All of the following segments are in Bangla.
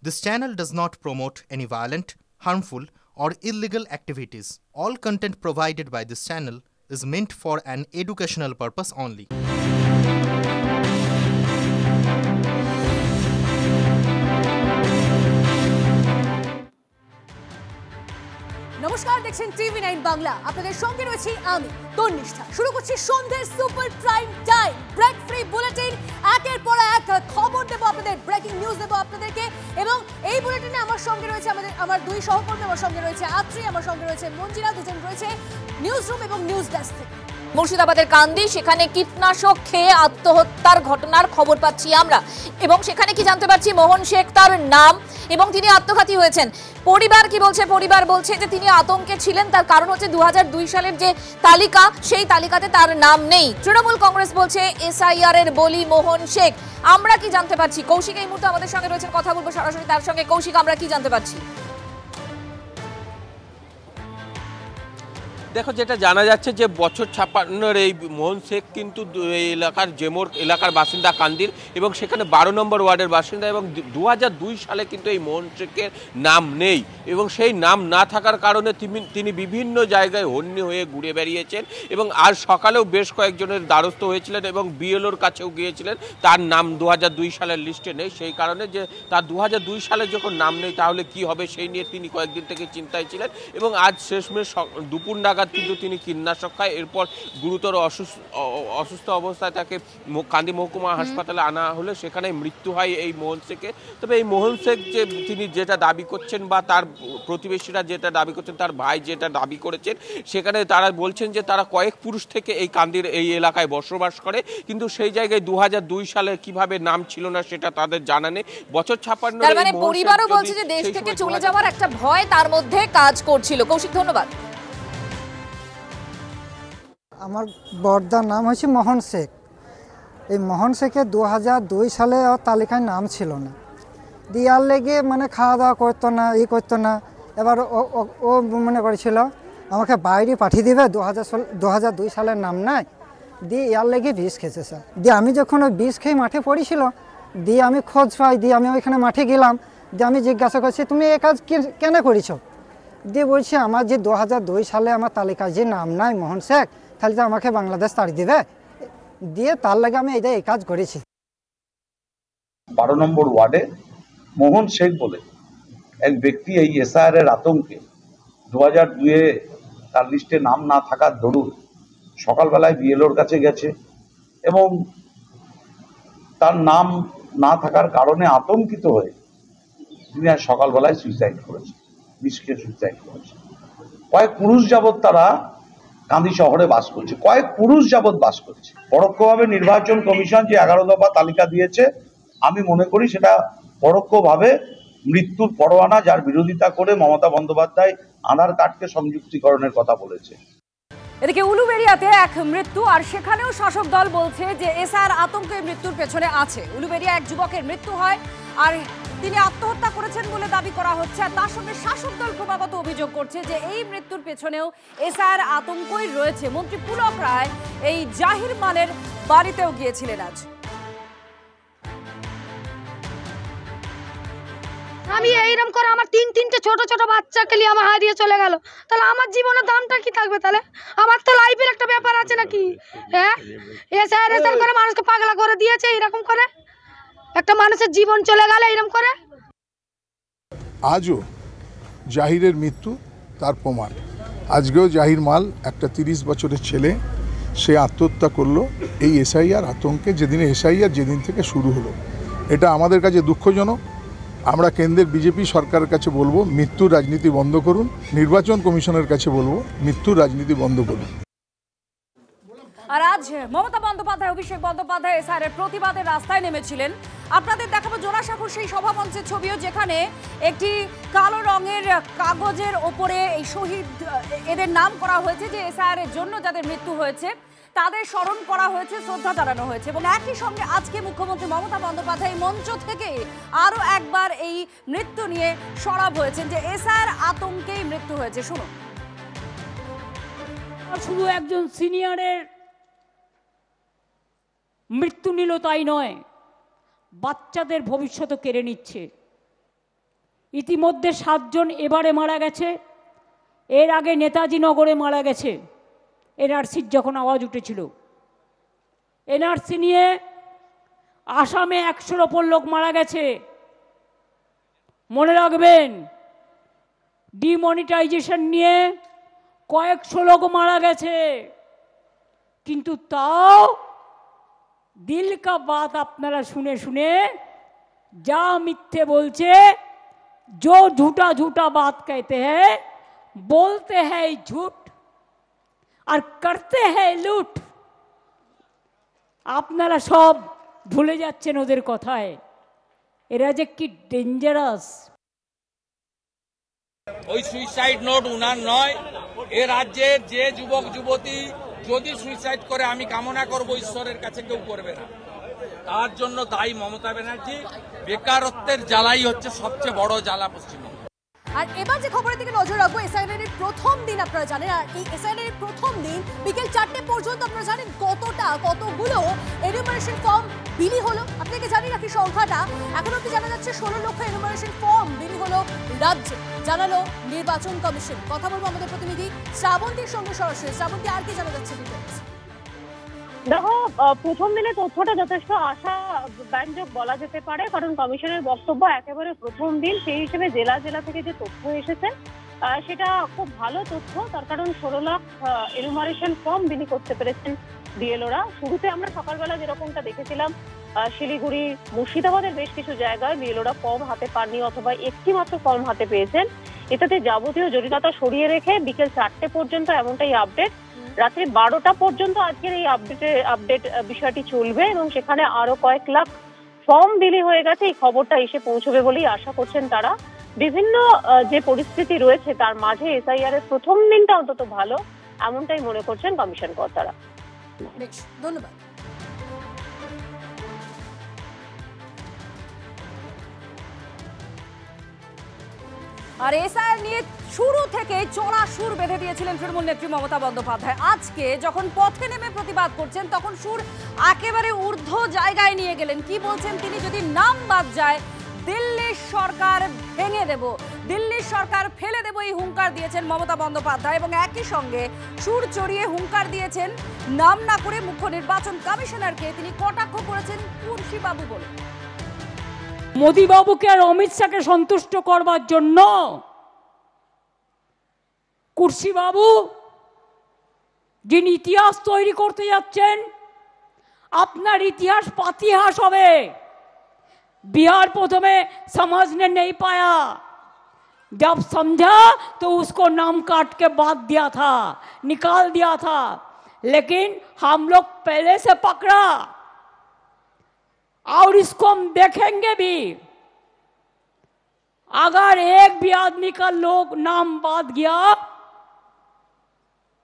This channel does not promote any violent, harmful, or illegal activities. All content provided by this channel is meant for an educational purpose only. নমস্কার, দেখছেন TV9 বাংলা। আপনাদের সঙ্গে রয়েছি আমি তন্নিষ্ঠা। শুরু করছি সন্ধ্যের super prime time break free bulletin. একের পর এক খবর দেব আপনাদের, ব্রেকিং নিউজ দেব আপনাদেরকে, এবং এই বুলেটিনে আমার সঙ্গে রয়েছে আমার দুই সহকর্মী। আমার সঙ্গে রয়েছে আত্রি, আমার সঙ্গে রয়েছে মঞ্জিরা, দুজন রয়েছে নিউজ রুম এবং নিউজ ডেস্ক থেকে। মুর্শিদাবাদের কান্দি, সেখানে কীটনাশক খেয়ে আত্মহত্যার ঘটনার খবর পাচ্ছি আমরা, এবং সেখানে কি জানতে পারছি মোহন শেখ তার নাম, এবং তিনি আত্মঘাতী হয়েছেন। পরিবার কি বলছে? পরিবার বলছে যে তিনি আতঙ্কে ছিলেন, তার কারণ হচ্ছে 2002 সালের যে তালিকা, সেই তালিকাতে তার নাম নেই। তৃণমূল কংগ্রেস বলছে SIR এর বলি মোহন শেখ। আমরা কি জানতে পারছি? কৌশিক এই মুহূর্তে আমাদের সঙ্গে রয়েছেন, কথা বলবো সরাসরি তার সঙ্গে। কৌশিক, আমরা কি জানতে পারছি? দেখো, যেটা জানা যাচ্ছে যে বছর 56 এই মোহন শেখ কিন্তু এই এলাকার জেমোর এলাকার বাসিন্দা কান্দির, এবং সেখানে 12 নম্বর ওয়ার্ডের বাসিন্দা, এবং 2002 সালে কিন্তু এই মোহন শেখের নাম নেই, এবং সেই নাম না থাকার কারণে তিনি বিভিন্ন জায়গায় হন্যে হয়ে ঘুরে বেরিয়েছেন, এবং আজ সকালেও বেশ কয়েকজনের দ্বারস্থ হয়েছিলেন এবং BLOর কাছেও গিয়েছিলেন। তার নাম 2002 সালের লিস্টে নেই, সেই কারণে যে তার 2002 সালে যখন নাম নেই তাহলে কি হবে সেই নিয়ে তিনি কয়েকদিন থেকে চিন্তায় ছিলেন, এবং আজ শেষমেশ দুপুর নাগাদ কিন্তু তিনি কীটনাশক খায়। এরপর গুরুতর অসুস্থ অবস্থায় তাকে কান্দি মহকুমা হাসপাতালে আনা হলে সেখানে মৃত্যু হয় এই মোহন শেখের। তবে এই মোহন শেখ যে তিনি যেটা দাবি করছেন, বা তার প্রতিবেশীরা যেটা দাবি করছেন, তার ভাই যেটা দাবি করেছেন, সেখানে তারা বলছেন যে তারা কয়েক পুরুষ থেকে এই কান্দির এই এলাকায় বসবাস করে, কিন্তু সেই জায়গায় 2002 সালে কিভাবে নাম ছিল না সেটা তাদের জানা নেই। বছর 56 মানে পরিবারও বলছে যে দেশ থেকে চলে যাওয়ার একটা ভয় তার মধ্যে কাজ করছিল। কৌশিক, ধন্যবাদ। আমার বড়দার নাম হচ্ছে মোহন শেখ। এই মোহন শেখের 2002 সালে তালিকায় নাম ছিল না, দিয়ার লেগে মানে খাওয়া দাওয়া করতো না, করতো না। এবার ও মনে করেছিল আমাকে বাইরে পাঠিয়ে দিবে, 2002 সালের নাম নাই, দিয়ে ইয়ার লেগে বিষ খেয়েছে স্যার। দিয়ে আমি যখন ওই বিষ খেয়ে মাঠে পড়েছিল, দিয়ে আমি খোঁজ পাই, দিয়ে আমি ওইখানে মাঠে গেলাম, দিয়ে আমি জিজ্ঞাসা করছি তুমি এ কাজ কেন করেছো? দিয়ে বলছি আমার যে 2002 সালে আমার তালিকায় যে নাম নাই মোহন শেখ, তাহলে তো আমাকে বাংলাদেশ তাড়িয়ে দিবে, দিয়ে তার লাগে আমি এই কাজ করেছি। 12 নম্বর ওয়ার্ডে মোহন শেখ বলে এক ব্যক্তি এই SIR এর আতঙ্কে 2002-এ তার লিস্টে নাম না থাকার দরুন সকালবেলায় BLOর কাছে গেছে, এবং তার নাম না থাকার কারণে আতঙ্কিত হয়ে তিনি আজ সকালবেলায় সুইসাইড করেছে, বিষকে সুইসাইড করেছে। কয়েক পুরুষ যাবৎ তারা কান্দি শহরে বাস করছে, কয়েক পুরুষ যাবৎ বাস করছে। পরোক্ষভাবে নির্বাচন কমিশন যে 11 দফা তালিকা দিয়েছে, আমি মনে করি সেটা পরোক্ষভাবে মৃত্যুর পরোয়ানা, যার বিরোধিতা করে মমতা বন্দ্যোপাধ্যায় আধার কার্ডকে সংযুক্তিকরণের কথা বলেছে। এদিকে উলুবেড়িয়াতে এক মৃত্যু, আর সেখানেও শাসক দল বলছে যে SIR আতঙ্কে মৃত্যুর পেছনে আছে। উলুবেড়িয়া এক যুবকের মৃত্যু হয়, আর তিনি আত্মহত্যা করেছেন বলে দাবি করা হচ্ছে, আর তার সঙ্গে শাসক দল ক্রমাগত অভিযোগ করছে যে এই মৃত্যুর পেছনেও SIR আতঙ্কই রয়েছে। মন্ত্রী পুলক রায় এই জাহির মালের বাড়িতেও গিয়েছিলেন আজ। আমি এইরকম করে আমার তিনটে ছোট ছোট বাচ্চাকে নিয়ে আমার হারিয়ে চলে গেল, তাহলে আমার জীবনের দামটা কি থাকবে? তাহলে আমার তো লাইফের একটা ব্যাপার আছে নাকি? হ্যাঁ, SIR করে মানুষকে পাগলা করে দিয়েছে, এরকম করে একটা মানুষের জীবন চলে গেল এরকম করে। আজও জাহিরের মৃত্যু তার প্রমাণ। আজকেও জাহির মাল একটা 30 বছরের ছেলে, সে আত্মহত্যা করলো এই SIR আতঙ্কে। যেদিন থেকে শুরু হলো, এটা আমাদের কাছে দুঃখজনক। আমরা কেন্দ্রের বিজেপি সরকারের কাছে বলবো মৃত্যুর রাজনীতি বন্ধ করুন, নির্বাচন কমিশনের কাছে বলবো মৃত্যুর রাজনীতি বন্ধ করুন। আর আজ মমতা বন্দ্যোপাধ্যায়, অভিষেক বন্দ্যোপাধ্যায় SIR এর প্রতিবাদে রাস্তায় নেমেছিলেন। আপনাদের দেখাবো জোড়াসাঁকোর সেই সভামঞ্চের ছবিও, যেখানে একটি কালো রঙের কাগজের ওপরে এই শহীদ এদের নাম করা হয়েছে, যে SIR এর জন্য যাদের মৃত্যু হয়েছে তাদের স্মরণ করা হয়েছে, শ্রদ্ধা জানানো হয়েছে। এবং একই সঙ্গে আজকে মুখ্যমন্ত্রী মমতা বন্দ্যোপাধ্যায় মঞ্চ থেকে আরো একবার এই মৃত্যু নিয়ে সরব হয়েছেন, যে SIR আতঙ্কেই মৃত্যু হয়েছে। শুনুন। শুধু একজন সিনিয়রের মৃত্যু নিল তাই নয়, বাচ্চাদের ভবিষ্যৎ কেড়ে নিচ্ছে। ইতিমধ্যে 7 জন এবারে মারা গেছে, এর আগে নেতাজি নগরে মারা গেছে এনআরসির যখন আওয়াজ উঠেছিল। এনআরসি নিয়ে আসামে 100-র ওপর লোক মারা গেছে। মনে রাখবেন, ডিমনিটাইজেশন নিয়ে কয়েকশো লোক মারা গেছে, কিন্তু তাও দিল কা বাত আপনারা শুনে শুনে যা মিথ্যে বলছে, जो झूठा झूठा बात कहते हैं, बोलते हैं झूठ और करते हैं लूट। আপনারা সব ভুলে যাচ্ছেন ওদের কথায়। এরা যে কি ডেঞ্জারাস। ওই সুইসাইড নোট উনার নয়, এ রাজ্যের যে যুবক যুবতী যদি সুইসাইড করে আমি কামনা করব ঈশ্বরের কাছে কেউ করবে না। তার জন্য দায়ী মমতা ব্যানার্জি। বেকারত্বের জ্বালাই হচ্ছে সবচেয়ে বড় জ্বালা পশ্চিমবঙ্গে। আর এবার যে খবরের দিকে নজর রাখবো, এসআইআর এর প্রথম দিন আপনারা জানেন, আর এই এসআইআর এর প্রথম দিন বিকেল 4টে পর্যন্ত আপনারা জানেন কতগুলো এনুমারেশন ফর্ম বিলি হলো। আপনাকে জানি রাখি সংখ্যাটা এখন অব্দি জানা যাচ্ছে 16 লক্ষ এনুমারেশন ফর্ম বিলি হলো রাজ্যে, জানালো নির্বাচন কমিশন। কথা বলবো আমাদের প্রতিনিধি শ্রাবন্তীর সঙ্গে সরাসরি। শ্রাবন্তী, আর কি জানা যাচ্ছে ডিটেইলস? দেখো, প্রথম দিনে তথ্যটা যথেষ্ট আশাব্যঞ্জক বলা যেতে পারে, কারণ কমিশনের বক্তব্য একেবারে প্রথম দিন, সেই হিসেবে জেলা জেলা থেকে যে তথ্য এসেছে সেটা খুব ভালো তথ্য। তার কারণ 16 লাখ এনুমারেশন ফর্ম বিলি করতে পেরেছেন বিএলওরা। শুরুতে আমরা সকালবেলা যেরকমটা দেখেছিলাম, শিলিগুড়ি, মুর্শিদাবাদের বেশ কিছু জায়গায় বিএলওরা ফর্ম হাতে পাননি অথবা একটি মাত্র ফর্ম হাতে পেয়েছেন। এটাতে যাবতীয় জটিলতা সরিয়ে রেখে বিকেল 4টে পর্যন্ত এমনটাই আপডেট। রাত্রি 12টা পর্যন্ত আজকের এই আপডেট বিষয়টি চলবে এবং সেখানে আরো কয়েক লাখ ফর্ম বিলি হয়ে গেছে। এই খবরটা এসে পৌঁছবে বলেই আশা করছেন তারা। বিভিন্ন যে পরিস্থিতি রয়েছে তার মাঝে এসআইআর এর প্রথম দিনটা অন্তত ভালো, এমনটাই মনে করছেন কমিশন কর্তারা। ধন্যবাদ। আর এসআইআর নিয়ে শুরু থেকে চড়া সুর বেঁধে দিয়েছিলেন তৃণমূল নেত্রী মমতা বন্দ্যোপাধ্যায়। আজকে যখন পথে নেমে প্রতিবাদ করছেন তখন সুর একেবারে ঊর্ধ্ব জায়গায় নিয়ে গেলেন। কি বলছেন তিনি? যদি নাম বাদ যায় দিল্লির সরকার ভেঙে দেব, দিল্লির সরকার ফেলে দেব, এই হুঙ্কার দিয়েছেন মমতা বন্দ্যোপাধ্যায় এবং একই সঙ্গে সুর চড়িয়ে হুঙ্কার দিয়েছেন নাম না করে মুখ্য নির্বাচন কমিশনারকে তিনি কটাক্ষ করেছেন কুর্সিবাবু বলে। মোদি বাবুকে আর অমিত শাহকে সন্তুষ্ট করবার জন্য কুর্সি বাবু যিনি ইতিহাস তৈরি করতে যাচ্ছেন, আপনার ইতিহাস পাতিহাস হবে। बिहार प्रथमे समझने नहीं पाया, जब समझा तो उसको नाम काट के बात दिया था, निकाल दिया था, लेकिन हम लोग पहले से पकड़ा और इसको हम देखेंगे भी। अगर एक भी आदमी का लोग नाम बात गया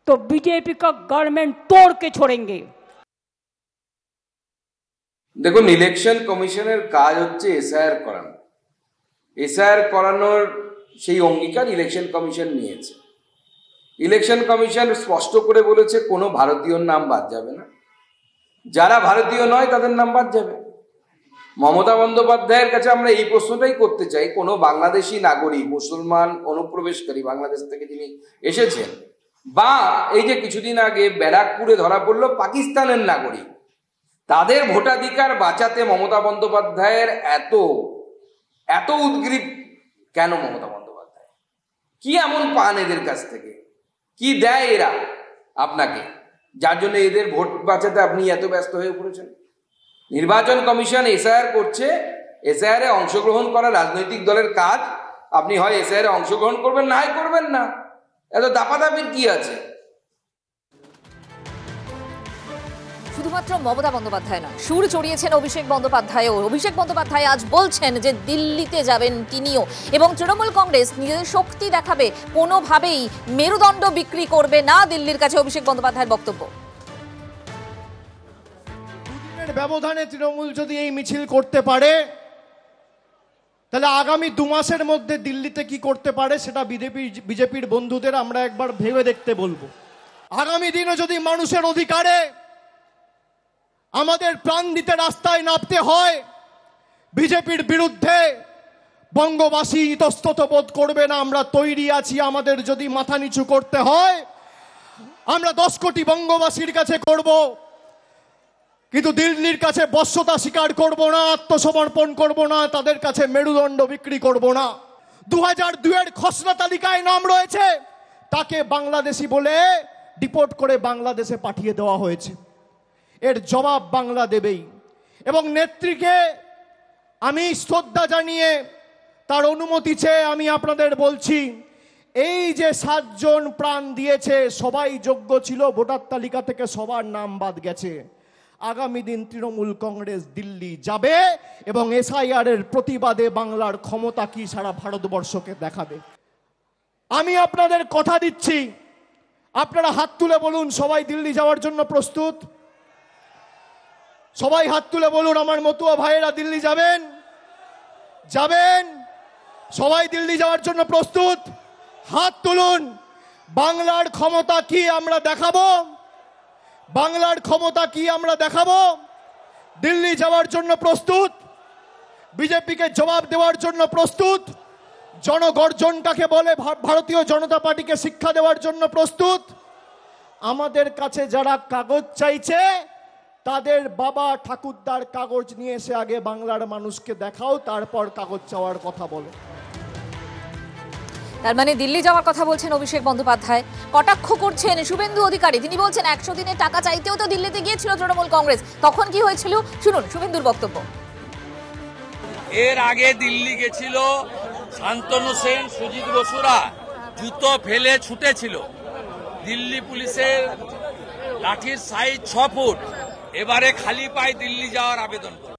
तो बीजेपी का गवर्नमेंट तोड़ के छोड़ेंगे। দেখুন, ইলেকশন কমিশনের কাজ হচ্ছে এসআইআর করানো। এসআইআর করানোর সেই অঙ্গীকার ইলেকশন কমিশন নিয়েছে। ইলেকশন কমিশন স্পষ্ট করে বলেছে কোনো ভারতীয়র নাম বাদ যাবে না, যারা ভারতীয় নয় তাদের নাম বাদ যাবে। মমতা বন্দ্যোপাধ্যায়ের কাছে আমরা এই প্রশ্নটাই করতে চাই, কোনো বাংলাদেশি নাগরিক, মুসলমান অনুপ্রবেশকারী বাংলাদেশ থেকে যিনি এসেছেন, বা এই যে কিছুদিন আগে ব্যারাকপুরে ধরা পড়লো পাকিস্তানের নাগরিক, তাদের ভোটাধিকার বাঁচাতে মমতা বন্দ্যোপাধ্যায়ের এত উদ্গ্রীব কেন? মমতা বন্দ্যোপাধ্যায় কি এমন পান এদের কাছ থেকে? কি দেয় এরা আপনাকে, যার জন্য এদের ভোট বাঁচাতে আপনি এত ব্যস্ত হয়ে পড়েছেন? নির্বাচন কমিশন এসআইআর করছে, এসআইআর এ অংশগ্রহণ করা রাজনৈতিক দলের কাজ। আপনি হয় এসআইআর এ অংশগ্রহণ করবেন, না হয় করবেন না। এত দাপাদাপির কি আছে? শুধুমাত্র মমতা বন্দ্যোপাধ্যায় না, সুর চড়িয়েছেন অভিষেক বন্দ্যোপাধ্যায়ও। অভিষেক বন্দ্যোপাধ্যায় আজ বলছেন যে দিল্লিতে যাবেন তিনিও, এবং তৃণমূল কংগ্রেস নিজেদের শক্তি দেখাবে, কোনোভাবেই মেরুদণ্ড বিক্রি করবে না দিল্লির কাছে, অভিষেক বন্দ্যোপাধ্যায়ের বক্তব্য। দুদিনের ব্যবধানে তৃণমূল যদি এই মিছিল করতে পারে, তাহলে আগামী 2 মাসের মধ্যে দিল্লিতে কি করতে পারে সেটা বিজেপির বন্ধুদের আমরা একবার ভেবে দেখতে বলবো। আগামী দিনে যদি মানুষের অধিকারে আমাদের প্রাণ দিতে রাস্তায় নামতে হয়, বিজেপির বিরুদ্ধে বঙ্গবাসী ইতস্তত বোধ করবে না। আমরা তৈরি আছি, আমাদের যদি মাথা নিচু করতে হয় আমরা 10 কোটি বঙ্গবাসীর কাছে করব, কিন্তু দিল্লির কাছে বশ্যতা স্বীকার করব না, আত্মসমর্পণ করব না, তাদের কাছে মেরুদণ্ড বিক্রি করব না। 2002-এর খসড়া তালিকায় নাম রয়েছে, তাকে বাংলাদেশি বলে ডিপোর্ট করে বাংলাদেশে পাঠিয়ে দেওয়া হয়েছে। এর জবাব বাংলা দেবেই। এবং নেত্রীকে আমি শ্রদ্ধা জানিয়ে তার অনুমতি চেয়ে আমি আপনাদের বলছি, এই যে 7 জন প্রাণ দিয়েছে সবাই যোগ্য ছিল, ভোটার তালিকা থেকে সবার নাম বাদ গেছে। আগামী দিন তৃণমূল কংগ্রেস দিল্লি যাবে এবং এসআইআর এর প্রতিবাদে বাংলার ক্ষমতা কি সারা ভারতবর্ষকে দেখাবে। আমি আপনাদের কথা দিচ্ছি, আপনারা হাত তুলে বলুন সবাই দিল্লি যাওয়ার জন্য প্রস্তুত। সবাই হাত তুলে বলুন আমার মতুয়া ভাইয়েরা দিল্লি যাবেন, যাবেন সবাই দিল্লি যাওয়ার জন্য প্রস্তুত। হাত তুলুন। বাংলার ক্ষমতা কি আমরা দেখাবো, বাংলার ক্ষমতা কি আমরা দেখাবো। দিল্লি যাওয়ার জন্য প্রস্তুত, বিজেপিকে জবাব দেওয়ার জন্য প্রস্তুত, জনগর্জন কাকে বলে ভারতীয় জনতা পার্টিকে শিক্ষা দেওয়ার জন্য প্রস্তুত। আমাদের কাছে যারা কাগজ চাইছে তাদের বাবা ঠাকুরদার কাগজ নিয়ে এসে আগে বাংলার মানুষকে দেখাও, তারপর কাগজ চাওয়ার কথা বলো। তার মানে দিল্লি যাওয়ার কথা বলছেন অভিষেক বন্দ্যোপাধ্যায়, কটাক্ষ করছেন শুভেন্দু অধিকারী। তিনি বলছেন 100 দিনের টাকা চাইতেও তো দিল্লিতে গিয়েছিল তৃণমূল কংগ্রেস, তখন কি হয়েছিল শুনুন শুভেন্দুর বক্তব্য। এর আগে দিল্লি গেছিল শান্তনু সেন, সুজিত বসুরা জুতো ফেলে ছুটেছিল। দিল্লি পুলিশের লাঠির সাইজ 6 ফুট। এবারে খালি পায়ে দিল্লি যাওয়ার আবেদন করে।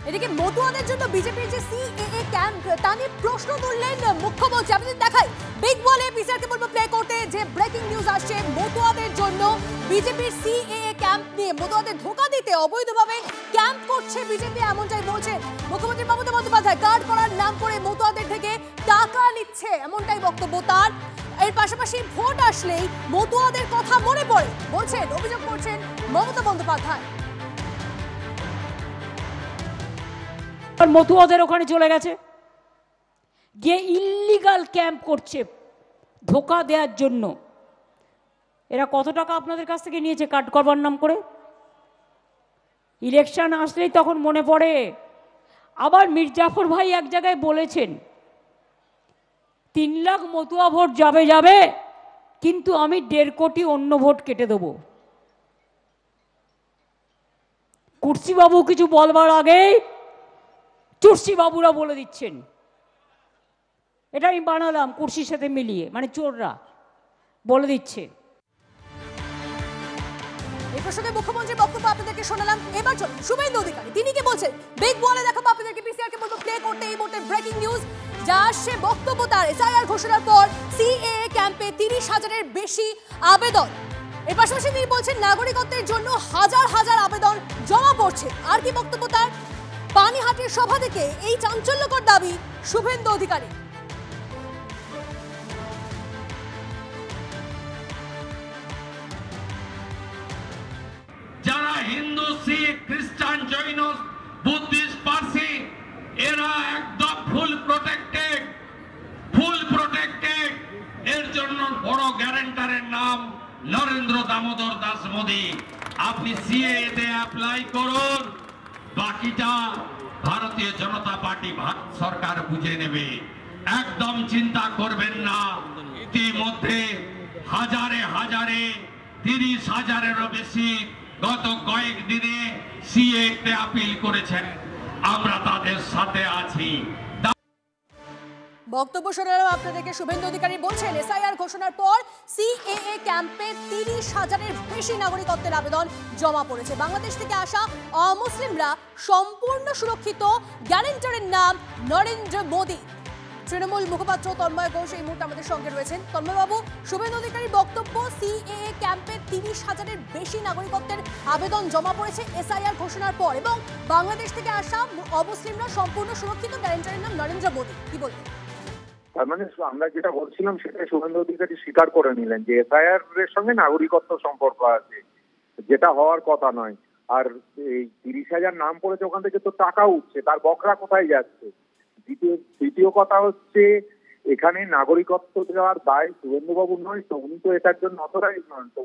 এদিকে মতুয়াদের জন্য বিজেপির যে সিএএ ক্যাম্প তা নিয়ে প্রশ্ন তুললেন মুখ্যমন্ত্রী। আপনাদের দেখাই বিগ বলে পিসারকে বলবো প্লে করতে, যে ব্রেকিং নিউজ আসছে মতুয়াদের জন্য বিজেপির সিএএ ক্যাম্প নিয়ে। মতুয়াদের ধোঁকা দিতে অবৈধভাবে ক্যাম্প করছে বিজেপি, এমনটাই বলছেন মুখ্যমন্ত্রী মমতা বন্দ্যোপাধ্যায়। কার্ড করার নাম করে মতুয়াদের থেকে টাকা নিচ্ছে, এমনটাই বক্তব্য তার। এর পাশাপাশি ভোট আসলেই মতুয়াদের কথা মনে পড়ে বলছেন, অভিযোগ করছেন মমতা বন্দ্যোপাধ্যায়। মতুয়াদের ওখানে চলে গেছে, গিয়ে ইল্লিগাল ক্যাম্প করছে ধোঁকা দেওয়ার জন্য। এরা কত টাকা আপনাদের কাছ থেকে নিয়েছে কার্ড করবার নাম করে? ইলেকশন আসলেই তখন মনে পড়ে। আবার মির্জাফর ভাই এক জায়গায় বলেছেন 3 লাখ মতুয়া ভোট যাবে, কিন্তু আমি 1.5 কোটি অন্য ভোট কেটে দেব। কুর্সিবাবু কিছু বলবার আগেই চুরসি বাবুরা বলে দিচ্ছেন, এটা আমি বানালাম কুর্সির সাথে মিলিয়ে, মানে চোররা বলে দিচ্ছে। এই প্রসঙ্গে মুখ্যমন্ত্রীর বক্তব্য আপনাদেরকে শোনালাম। এবার চলুন শুভেন্দু অধিকারী, তিনি কি বলছেন বিগ বলে দেখাবো আপনাদেরকে। পিসিআরকে বলবো প্লে করতে। এই মুহূর্তে ব্রেকিং নিউজ যা আসছে বক্তব্য তার। এসআইআর ঘোষণার পর সিএএ ক্যাম্পে 30,000-এর বেশি আবেদন। এর পাশাপাশি তিনি বলছেন নাগরিকত্বের জন্য হাজার হাজার আবেদন জমা পড়ছে। আর কি বক্তব্য তার? পানিহাটির সভা থেকে এই চাঞ্চল্যকর দাবি শুভেন্দু অধিকারী। যারা হিন্দু, শিখ, খ্রিস্টান, জৈন, বুদ্ধিস্ট, পার্সি, এরা একদম ফুল প্রোটেক্টেড। এর জন্য বড় গ্যারান্টারের নাম নরেন্দ্র দামোদর দাস মোদী। আপনি সিএএ তে অ্যাপ্লাই করুন, বাকিটা ভারতীয় জনতা পার্টি ভারত সরকার বুঝে নেবে। একদম চিন্তা করবেন না। ইতিমধ্যে হাজারে 30,000-এরও বেশি গত কয়েকদিনে সিএএ তে আপিল করেছেন। আমরা তাদের সাথে আছি। বক্তব্য শোনালাম আপনাদেরকে। শুভেন্দু অধিকারী বলছেন এসআইআর ঘোষণার পর সিএএ ক্যাম্পে 30,000-এর বেশি নাগরিকত্বের আবেদন জমা পড়েছে। বাংলাদেশ থেকে আসা অমুসলিমরা সম্পূর্ণ সুরক্ষিত, গ্যারান্টারের নাম নরেন্দ্র মোদী। তৃণমূল মুখপাত্র তন্ময় ঘোষ এই মুহূর্তে আমাদের সঙ্গে রয়েছেন। তন্ময়বাবু, শুভেন্দু অধিকারীর বক্তব্য সিএএ ক্যাম্পে 30,000-এর বেশি নাগরিকত্বের আবেদন জমা পড়েছে এসআইআর ঘোষণার পর, এবং বাংলাদেশ থেকে আসা অমুসলিমরা সম্পূর্ণ সুরক্ষিত, গ্যারান্টারের নাম নরেন্দ্র মোদী। কি বলবেন? তার মানে আমরা যেটা বলছিলাম সেটা শুভেন্দু অধিকারী স্বীকার করে নিলেন যে এসআইআর এর সঙ্গে নাগরিকত্ব সম্পর্ক আছে, যেটা হওয়ার কথা নয়। আর এই 30,000 নাম পড়েছে, ওখান থেকে তো টাকা উঠছে, তার বকরা কোথায় যাচ্ছে? দ্বিতীয় কথা হচ্ছে, এখানে নাগরিকত্ব দেওয়ার দায় শুভেন্দুবাবু নয় তো, উনি তো এটার জন্য অথরাইজ নন। তো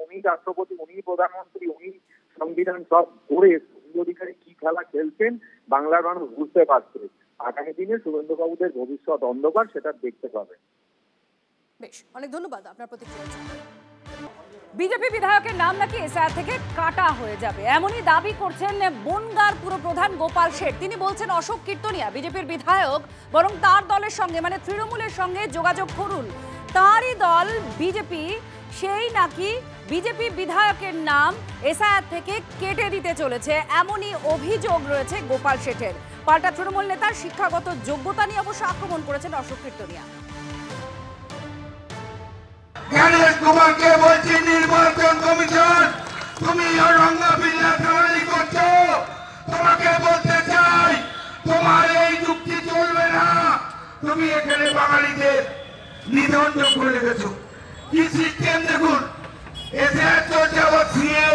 উনি রাষ্ট্রপতি, উনি প্রধানমন্ত্রী, উনি সংবিধান সব করে শুভেন্দু অধিকারী কি খেলা খেলছেন বাংলার মানুষ বুঝতে পারছে। আগামী দিনে শুভেন্দুবাবুদের ভবিষ্যৎ অন্ধকার, সেটা দেখতে পাবে। বেশ, অনেক ধন্যবাদ আপনার প্রতিক্রিয়া। বিজেপি বিধায়কের নাম নাকি এসআইআর থেকে কাটা হয়ে যাবে, এমনই দাবি করছেন বনগাঁর পুরপ্রধান গোপাল শেঠ। তিনি বলছেন অশোক কীর্তনিয়া বিজেপির বিধায়ক, বরং তার দলের সঙ্গে মানে তৃণমূলের সঙ্গে যোগাযোগ করুন। তারই দল বিজেপি, সেই নাকি বিজেপি বিধায়কের নাম এসআইআর থেকে কেটে দিতে চলেছে, এমনই অভিযোগ রয়েছে গোপাল শেঠের। পাল্টা তৃণমূল নেতার শিক্ষাগত যোগ্যতা নিয়ে অবশ্য আক্রমণ করেছেন অশোক কীর্তনিয়া। তোমাকে বলছি নির্বাচন কমিশন, তুমি করছো। তোমাকে বলতে চাই, তোমার এই যুক্তি চলবে না। তুমি এখানে বাঙালিদের নিধন করে রেখেছো। কি সিস্টেম দেখুন, এসে চলছে আবার সিএ।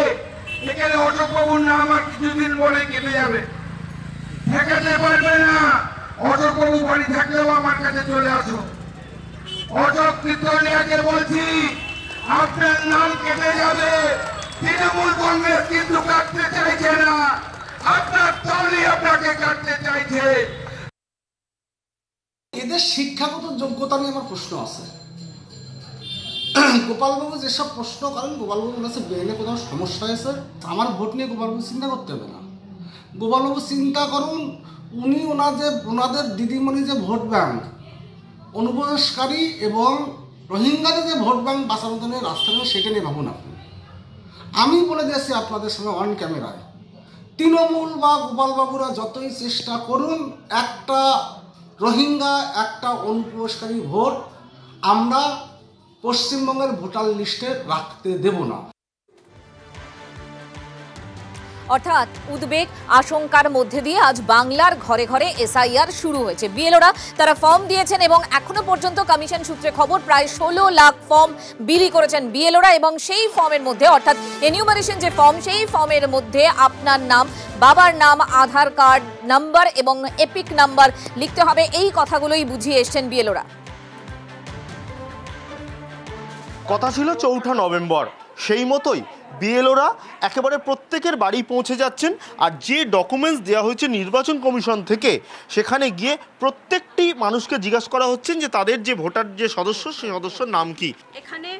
এখানে অশোক বাবুর নাম আর কিছুদিন পরে কেটে যাবে, ঠেকাতে পারবে না। অশোক বাবু বাড়ি থাকলেও আমার কাছে চলে আসো। অশোক কীর্তনিয়াকে বলছি, আপনার নাম কেটে যাবে। তৃণমূল কংগ্রেস কিন্তু কাটতে চাইছে না, আপনার দলই আপনাকে কাটতে চাইছে। এদের শিক্ষাগত যোগ্যতা নিয়ে আমার প্রশ্ন আছে। গোপালবাবু যেসব প্রশ্ন করেন, গোপালবাবুর কাছে ব্রেনে কোনো সমস্যা হয়েছে। আমার ভোট নিয়ে গোপালবাবু চিন্তা করতে হবে না। গোপালবাবু চিন্তা করুন, উনি ওনাদের দিদিমণি যে ভোট ব্যাংক, অনুপ্রবেশকারী এবং রোহিঙ্গাদের যে ভোট ব্যাংক বাঁচানোর জন্য রাস্তা নেই, সেটা নিয়ে ভাবুন আপনি। আমি বলে দিয়েছি আপনাদের সঙ্গে অন ক্যামেরায়, তৃণমূল বা গোপালবাবুরা যতই চেষ্টা করুন, একটা রোহিঙ্গা, একটা অনুপ্রবেশকারী ভোট আমরা পশ্চিমবঙ্গের ভোটার লিস্টে রাখতে দেব না। অর্থাৎ উদ্বেগ আশঙ্কার মধ্যে দিয়ে আজ বাংলার ঘরে ঘরে এসআইআর শুরু হয়েছে। বিএলওরা তারা ফর্ম দিয়েছেন এবং এখনো পর্যন্ত কমিশন সূত্রে খবর প্রায় 16 লাখ ফর্ম বিলি করেছেন বিএলওরা। এবং সেই ফর্মের মধ্যে, অর্থাৎ এনিউমারেশন যে ফর্ম, সেই ফর্মের মধ্যে আপনার নাম, বাবার নাম, আধার কার্ড নাম্বার এবং এপিক নাম্বার লিখতে হবে। এই কথাগুলোই বুঝিয়ে এসছেন বিএলওরা। কথা ছিল 4 নভেম্বর, সেই মতোই বিএলওরা একেবারে প্রত্যেকের বাড়ি পৌঁছে যাচ্ছেন। আর যে ডকুমেন্টস দেওয়া হয়েছে নির্বাচন কমিশন থেকে, সেখানে গিয়ে প্রত্যেকটি মানুষকে জিজ্ঞাসা করা হচ্ছে যে তাদের যে ভোটার যে সদস্য, সেই সদস্যর নাম কি। এখানে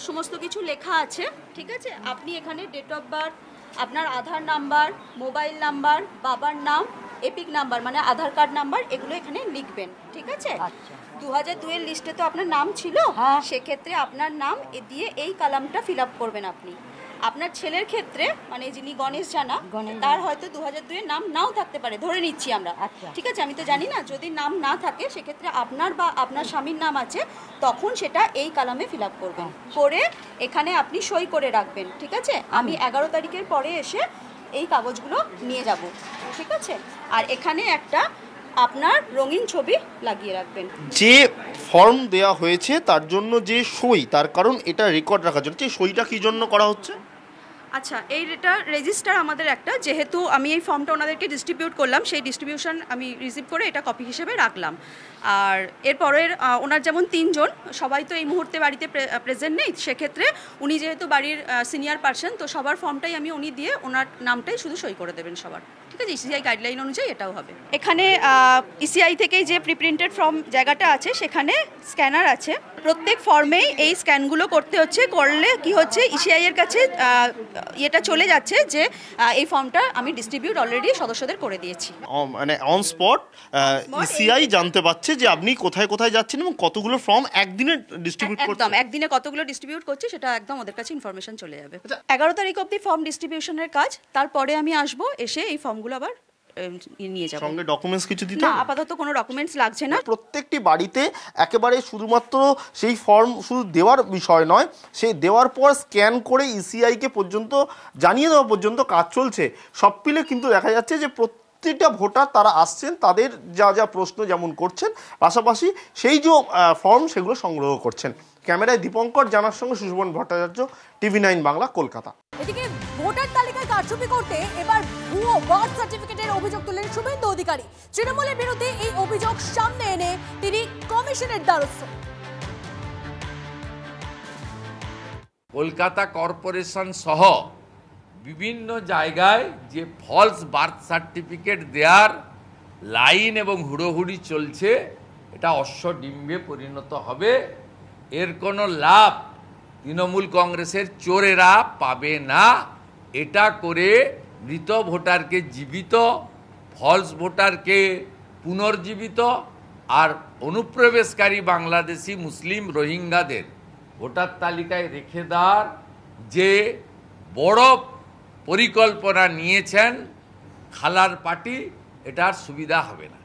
সমস্ত কিছু লেখা আছে, ঠিক আছে। আপনি এখানে ডেট অফ বার্থ, আপনার আধার নাম্বার, মোবাইল নাম্বার, বাবার নাম, এপিক নাম্বার মানে আধার কার্ড নাম্বার, এগুলো এখানে লিখবেন, ঠিক আছে। 2002 এর লিস্টে তো আপনার নাম ছিল, সেক্ষেত্রে আপনার নাম দিয়ে এই কলামটা ফিল আপ করবেন আপনি। আপনার ছেলের ক্ষেত্রে মানে যিনি গণেশ জানা, তার হয়তো 2002 এর নাম নাও থাকতে পারে, ধরে নিচ্ছি আমরা, ঠিক আছে, আমি তো জানি না। যদি নাম না থাকে, সেক্ষেত্রে আপনার বা আপনার স্বামীর নাম আছে, তখন সেটা এই কলামে ফিল আপ করবেন, করে এখানে আপনি সই করে রাখবেন, ঠিক আছে। আমি 11 তারিখের পরে এসে এই কাগজগুলো নিয়ে যাব, ঠিক আছে। আর এখানে একটা আপনার রঙিন ছবি লাগিয়ে রাখবেন। যে ফর্ম দেয়া হয়েছে তার জন্য যে সই, তার কারণ এটা রেকর্ড রাখার জন্য। সইটা কি জন্য করা হচ্ছে? আচ্ছা, এটা রেজিস্টার আমাদের একটা, যেহেতু আমি এই ফর্মটা ওনাদেরকে ডিস্ট্রিবিউট করলাম, সেই ডিস্ট্রিবিউশন আমি রিসিভ করে এটা কপি হিসেবে রাখলাম। আর এরপরের ওনার যেমন 3 জন, সবাই তো এই মুহূর্তে বাড়িতে প্রেজেন্ট নেই, সেক্ষেত্রে উনি যেহেতু বাড়ির সিনিয়র পার্সন, তো সবার ফর্মটাই আমি উনি দিয়ে ওনার নামটাই শুধু সই করে দেবেন সবার, ঠিক আছে। ইসিআই গাইডলাইন অনুযায়ী এটাও হবে। এখানে ইসিআই থেকেই যে প্রিপ্রিন্টেড ফর্ম জায়গাটা আছে, সেখানে স্ক্যানার আছে। প্রত্যেক ফর্মেই এই স্ক্যানগুলো করতে হচ্ছে, করলে কি হচ্ছে ইসিআই এর কাছে এটা চলে যাচ্ছে যে এই ফর্মটা আমি ডিস্ট্রিবিউট অলরেডি সদস্যদের করে দিয়েছি। মানে অন স্পট ইসিআই জানতে পারছে যে আপনি কোথায় কোথায় যাচ্ছেন এবং কতগুলো ফর্ম একদিনে ডিস্ট্রিবিউট করছেন। একদম একদিনে কতগুলো ডিস্ট্রিবিউট করছি সেটা একদম ওদের কাছে ইনফরমেশন চলে যাবে। 11 তারিখ অবধি ফর্ম ডিস্ট্রিবিউশনের কাজ, তারপরে আমি আসবো, এসে এই ফর্মগুলো আবার নিয়ে যাব। সঙ্গে ডকুমেন্টস কিছু দিতে না, আপাতত কোনো ডকুমেন্টস লাগছে না। প্রত্যেকটি বাড়িতে একেবারে শুধুমাত্র সেই ফর্ম শুধু দেওয়ার বিষয় নয়, সেই দেওয়ার পর স্ক্যান করে ইসিআইকে পর্যন্ত জানিয়ে দেওয়া পর্যন্ত কাজ চলছে। সব মিলে কিন্তু দেখা যাচ্ছে যে প্রত্যেকটা ভোটার তারা আসছেন, তাদের যা যা প্রশ্ন যেমন করছেন, পাশাপাশি সেই যে ফর্ম সেগুলো সংগ্রহ করছেন। ক্যামেরায় দীপঙ্কর জানার সঙ্গে সুশোভন ভট্টাচার্য, TV9 বাংলা, কলকাতা। এদিকে ভোটার তালিকায় কারচুপি করতে এবার ভুয়ো বার্থ সার্টিফিকেটের অভিযোগ তুললেন শুভেন্দু অধিকারী। তৃণমূলের বিরুদ্ধে এই অভিযোগ সামনে এনে তিনি কমিশনের দ্বারস্থ। কলকাতা কর্পোরেশন সহ বিভিন্ন জায়গায় যে ফলস বার্থ সার্টিফিকেট দেওয়ার লাইন এবং হুড়োহুড়ি চলছে, এটা অশ্বডিম্বে পরিণত হবে। এর কোনো লাভ তৃণমূল কংগ্রেসের চোরেরা পাবে না। এটা করে মৃত ভোটারকে জীবিত, ফলস ভোটারকে পুনর্জীবিত আর অনুপ্রবেশকারী বাংলাদেশি মুসলিম রোহিঙ্গাদের ভোটার তালিকায় রেখে দেওয়ার যে বড় পরিকল্পনা নিয়েছেন খালার পার্টি, এটার সুবিধা হবে না।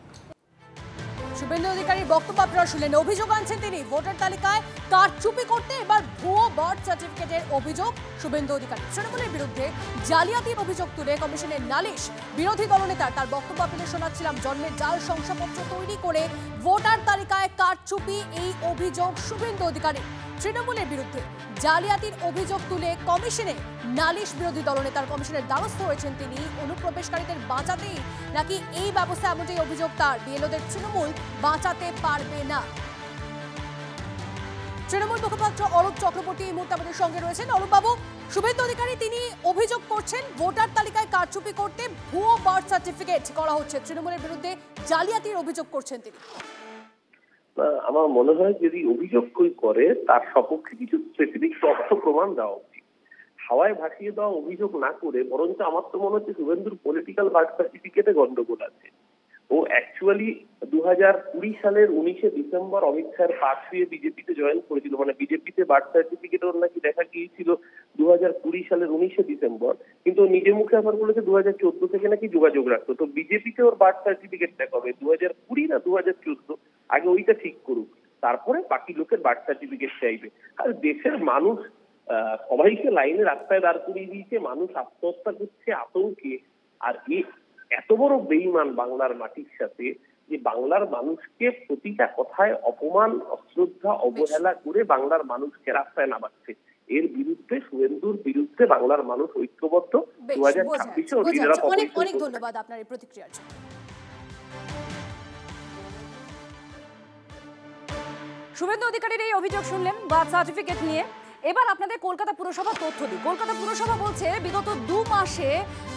শুভেন্দু অধিকারীর বক্তব্য আপনারা শুনলেন। অভিযোগ আনছেন তিনি ভোটার তালিকায় কারচুপি করতে এবার ভুয়ো বার্থ সার্টিফিকেটের অভিযোগ শুভেন্দু অধিকারী। তৃণমূলের বিরুদ্ধে জালিয়াতির অভিযোগ তুলে কমিশনের নালিশ। বিরোধী দলনেতা তার বক্তব্য আপনাদের শোনাচ্ছিলাম। জন্মের জাল শংসাপত্র তৈরি করে ভোটার তালিকায় কারচুপি, এই অভিযোগ শুভেন্দু অধিকারী। তৃণমূলের বিরুদ্ধে জালিয়াতির অভিযোগ তুলে কমিশনে নালিশ বিরোধী দলনেতার। কমিশনের দ্বারস্থ হয়েছেন তিনি। অনুপ্রবেশকারীদের বাঁচাতেই নাকি এই ব্যবস্থা, এমনটাই অভিযোগ তার। বিএলওদের তৃণমূল বাঁচাতে পারবে না। তৃণমূল মুখপাত্র অরূপ চক্রবর্তী এই মুহূর্তে আমাদের সঙ্গে রয়েছেন। অরূপ বাবু, শুভেন্দু অধিকারী তিনি অভিযোগ করছেন ভোটার তালিকায় কারচুপি করতে ভুয়ো বার্থ সার্টিফিকেট করা হচ্ছে। তৃণমূলের বিরুদ্ধে জালিয়াতির অভিযোগ করছেন তিনি। আমার মনে হয় যদি অভিযোগ করে তার সপক্ষে কিছু স্পেসিফিক তথ্য প্রমাণ দেওয়া উচিত। হাওয়ায় ভাসিয়ে দেওয়া অভিযোগ না করে বরঞ্চ আমার তো মনে হচ্ছে শুভেন্দুর পলিটিক্যাল বার্থ সার্টিফিকেটে গন্ডগোল আছে। ও অ্যাকচুয়ালি 2020 সালের 19শে ডিসেম্বর অমিত শাহের পাশ হয়ে বিজেপিতে জয়েন করেছিল। মানে বিজেপিতে বার্থ সার্টিফিকেট ওর নাকি দেখা গিয়েছিল 2020 সালের 19শে ডিসেম্বর, কিন্তু নিজের মুখে আবার বলেছে 2014 থেকে নাকি যোগাযোগ রাখতো। তো বিজেপিতে ওর বার্থ সার্টিফিকেটটা কবে, 2020 না 2014? আগে ওইটা ঠিক করুক, তারপরে বাকি লোকের বার্থ সার্টিফিকেট চাইবে। আর দেশের মানুষ সবাইকে লাইনে রাস্তায় দাঁড় করিয়ে দিয়েছে, মানুষ আত্মহত্যা করছে আতঙ্কে। আর এত বড় বেঈমান বাংলার মাটির সাথে, যে বাংলার মানুষকে প্রতিটা কথায় অপমান, অশ্রদ্ধা, অবহেলা করে বাংলার মানুষকে রাস্তায় নামাচ্ছে। এর বিরুদ্ধে, শুভেন্দুর বিরুদ্ধে বাংলার মানুষ ঐক্যবদ্ধ। 2026 অনেক অনেক ধন্যবাদ আপনার এই প্রতিক্রিয়ার জন্য। শুভেন্দু অধিকারীর এই অভিযোগ শুনলেন বার্থ সার্টিফিকেট নিয়ে। এবার আপনাদের কলকাতা পুরসভার তথ্য দিই। কলকাতা পুরসভা বলছে বিগত 2 মাসে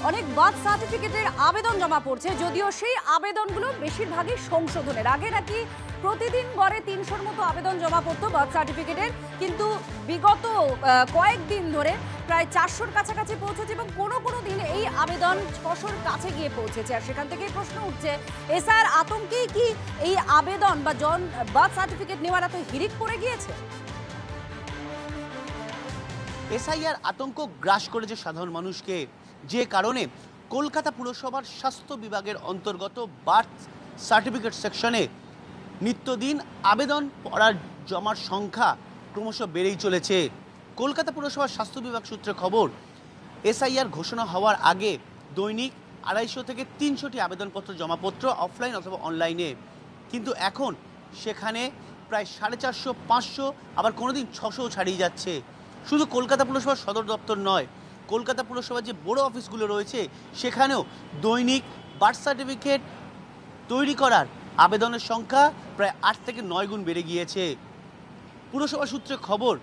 অনেক বার্থ সার্টিফিকেটের আবেদন জমা পড়ছে, যদিও সেই আবেদনগুলো বেশিরভাগই সংশোধনের। আগে নাকি প্রতিদিন গড়ে 300-র মতো আবেদন জমা পড়তো বার্থ সার্টিফিকেটের, কিন্তু বিগত কয়েকদিন ধরে প্রায় 400-র কাছাকাছি পৌঁছেছে এবং কোনো কোনো দিন এই আবেদন 600-র কাছে গিয়ে পৌঁছেছে। আর সেখান থেকেই প্রশ্ন উঠছে, এসআইআর আতঙ্কেই কি এই আবেদন বা বার্থ সার্টিফিকেট নেওয়ার এত হিড়িক পড়ে গিয়েছে? এসআইআর আতঙ্ক গ্রাস করেছে সাধারণ মানুষকে, যে কারণে কলকাতা পুরসভার স্বাস্থ্য বিভাগের অন্তর্গত বার্থ সার্টিফিকেট সেকশনে নিত্যদিন আবেদন পড়ার জমার সংখ্যা ক্রমশ বেড়েই চলেছে। কলকাতা পুরসভার স্বাস্থ্য বিভাগ সূত্রে খবর, এসআইআর ঘোষণা হওয়ার আগে দৈনিক 250 থেকে 300টি আবেদনপত্র জমাপত্র অফলাইন অথবা অনলাইনে, কিন্তু এখন সেখানে প্রায় 450-500, আবার কোনোদিন 600 ছাড়িয়ে যাচ্ছে। শুধু কলকাতা পুরসভার সদর দপ্তর নয়, কলকাতা পুরসভার যে বড় অফিসগুলো রয়েছে সেখানেও দৈনিক বার্থ সার্টিফিকেট তৈরি করার আবেদনের সংখ্যা প্রায় 8 থেকে 9 গুণ বেড়ে গিয়েছে। পুরসভা সূত্রে খবর,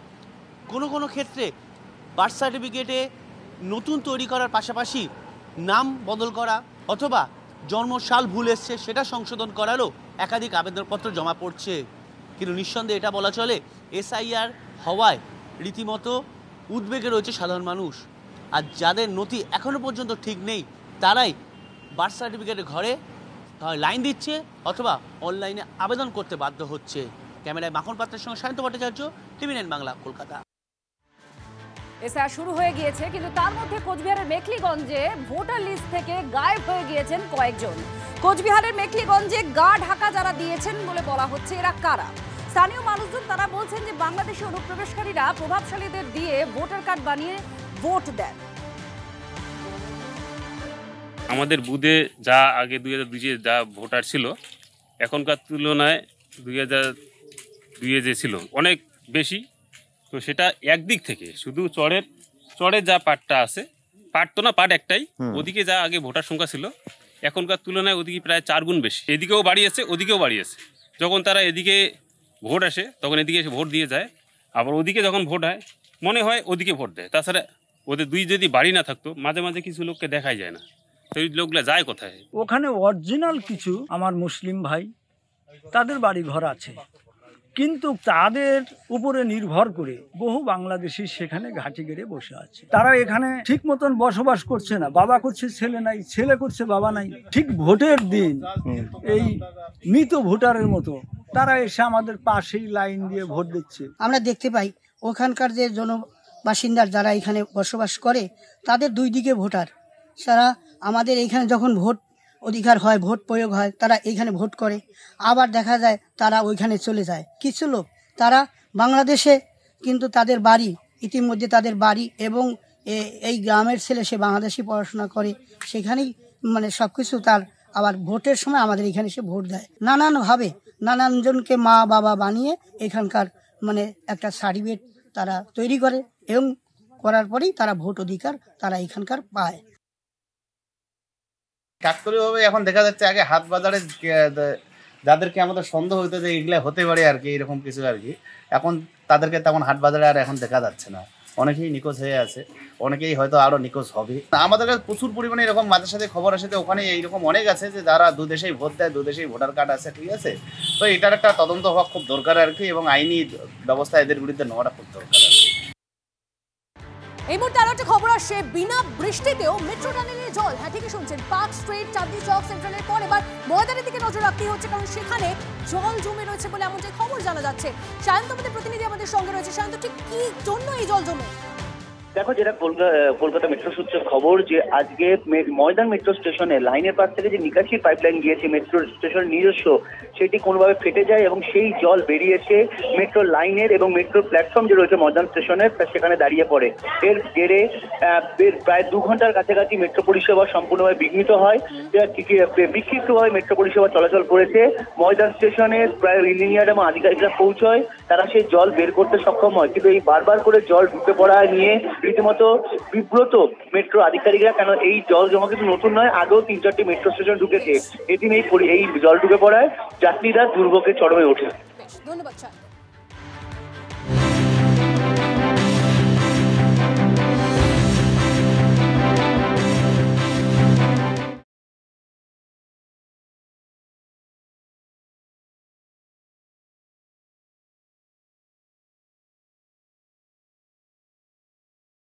কোনো কোনো ক্ষেত্রে বার্থ সার্টিফিকেটে নতুন তৈরি করার পাশাপাশি নাম বদল করা অথবা জন্মসাল ভুল এসছে সেটা সংশোধন করারও একাধিক আবেদনপত্র জমা পড়ছে। কিন্তু নিঃসন্দেহে এটা বলা চলে, এসআইআর হওয়ায় রীতিমতো উদ্বেগে রয়েছে সাধারণ মানুষ। আর যাদের নথি এখনও পর্যন্ত ঠিক নেই তারাই বার্থ সার্টিফিকেটের ঘরে লাইন দিচ্ছে অথবা অনলাইনে আবেদন করতে বাধ্য হচ্ছে। ক্যামেরায় মাখন পাত্রের সঙ্গে সায়ন্ত ভট্টাচার্য, টিভি9 বাংলা, কলকাতা। এসআইআর শুরু হয়ে গিয়েছে, কিন্তু তার মধ্যে কোচবিহারের মেখলিগঞ্জে ভোটার লিস্ট থেকে গায়েব হয়ে গিয়েছেন কয়েকজন। কোচবিহারের মেখলিগঞ্জে গা ঢাকা যারা দিয়েছেন বলে বলা হচ্ছে, এরা কারা? স্থানীয় মানুষজন তারা বলছেন যে বাংলাদেশি অনুপ্রবেশকারীরা প্রভাবশালীদের দিয়ে ভোটার কার্ড বানিয়ে ভোট দেন। আমাদের বুথে যা আগে 2002 যা ভোটার ছিল এখনকার তুলনায় 2002 যে ছিল অনেক বেশি। তো সেটা একদিক থেকে শুধু চরের যা পার্টটা আছে পার্ট তো না, পার্ট একটাই। ওদিকে যা আগে ভোটার সংখ্যা ছিল এখনকার তুলনায় ওদিকে প্রায় 4 গুণ বেশি। এদিকেও বাড়িয়েছে, ওদিকেও বাড়িয়েছে। যখন তারা এদিকে ভোট আসে তখন এদিকে এসে ভোট দিয়ে যায়, আবার ওদিকে যখন ভোট হয় মনে হয় ওদিকে ভোট দেয়। তাছাড়া ওদের দুই যদি বাড়ি না থাকতো, মাঝে মাঝে কিছু লোককে দেখাই যায় না, তো এই লোকগুলা যায় কোথায়? ওখানে অরিজিনাল কিছু আমার মুসলিম ভাই, তাদের বাড়ি ঘর আছে, কিন্তু তাদের উপরে নির্ভর করে বহু বাংলাদেশি সেখানে ঘাঁটি গেড়ে বসে আছে। তারা এখানে ঠিক মতন বসবাস করছে না, বাবা করছে ছেলে নাই, ছেলে করছে বাবা নাই। ঠিক ভোটের দিন এই মৃত ভোটারের মতো তারা এসে আমাদের পাশেই লাইন দিয়ে ভোট দিচ্ছে। আমরা দেখতে পাই ওখানকার যে জনবাসিন্দার যারা এখানে বসবাস করে তাদের দুই দিকে ভোটার। তারা আমাদের এইখানে যখন ভোট অধিকার হয়, ভোট প্রয়োগ হয়, তারা এইখানে ভোট করে, আবার দেখা যায় তারা ওইখানে চলে যায়। কিছু লোক তারা বাংলাদেশে, কিন্তু তাদের বাড়ি ইতিমধ্যে তাদের বাড়ি এবং এই গ্রামের ছেলে সে বাংলাদেশি পড়াশোনা করে, সেখানেই মানে সব কিছু তার আবার ভোটের সময় আমাদের এখানে এসে ভোট দেয়। নানানভাবে নানানজনকে মা বাবা বানিয়ে এখানকার মানে একটা সার্টিফিকেট তারা তৈরি করে এবং করার পরেই তারা ভোট অধিকার তারা এখানকার পায়। কাকতালীয়ভাবে এখন দেখা যাচ্ছে, আগে হাট বাজারে যাদেরকে আমাদের সন্দেহ হইতো যে এগুলা হতে পারে আর কি, এরকম কিছু আর কি, এখন তাদেরকে তেমন হাট বাজারে আর এখন দেখা যাচ্ছে না। অনেকেই নিখোঁজ হয়ে আছে, অনেকেই হয়তো আরো নিখোঁজ হবে। আমাদের কাছে প্রচুর পরিমাণে এরকম মাঝে সাথে খবর আসে যে ওখানে এইরকম অনেক আছে যে যারা দু দেশেই ভোট দেয়, দু দেশেই ভোটার কার্ড আছে, ঠিক আছে। তো এটার একটা তদন্ত হওয়া খুব দরকার আর কি, এবং আইনি ব্যবস্থা এদের বিরুদ্ধে নেওয়াটা খুব দরকার আর কি। এই মুহূর্তে আরো একটা খবর আসছে, বিনা বৃষ্টিতেও মেট্রো টানেলে জল। হ্যাঁ, ঠিকই শুনছেন, পার্ক স্ট্রিট, চাঁদনি চক সেন্ট্রালের পর এবার ময়দানের দিকে নজর রাখতেই হচ্ছে, কারণ সেখানে জল জমে রয়েছে বলে এমনটাই খবর জানা যাচ্ছে। সায়ন্ত আমাদের প্রতিনিধি আমাদের সঙ্গে রয়েছে। সায়ন্ত, ঠিক কি জন্য এই জল জমে? দেখো, যেটা কলকাতা মেট্রো সূত্রে খবর যে আজকে ময়দান মেট্রো স্টেশনে লাইনের পাশ থেকে যে নিকাশি পাইপলাইন গিয়েছে মেট্রো স্টেশনের নিজস্ব, সেটি কোনোভাবে ফেটে যায় এবং সেই জল বেরিয়েছে মেট্রো লাইনের এবং মেট্রো প্ল্যাটফর্ম যে রয়েছে ময়দান স্টেশনের সেখানে দাঁড়িয়ে পড়ে। এর জেরে প্রায় 2 ঘন্টার কাছাকাছি মেট্রো পরিষেবা সম্পূর্ণভাবে বিঘ্নিত হয়। বিক্ষিপ্তভাবে মেট্রো পরিষেবা চলাচল করেছে। ময়দান স্টেশনে প্রায় ইঞ্জিনিয়ার এবং আধিকারিকরা পৌঁছয়, তারা সেই জল বের করতে সক্ষম হয়, কিন্তু এই বারবার করে জল ঢুকে পড়া নিয়ে রীতিমতো বিব্রত মেট্রো আধিকারিকরা। কেন এই জল জমা কিন্তু নতুন নয়, আগেও 3-4টি মেট্রো স্টেশন ঢুকেছে। এদিন এই জল ঢুকে পড়ায় যাত্রীরা দুর্ভোগে চরমে ওঠে।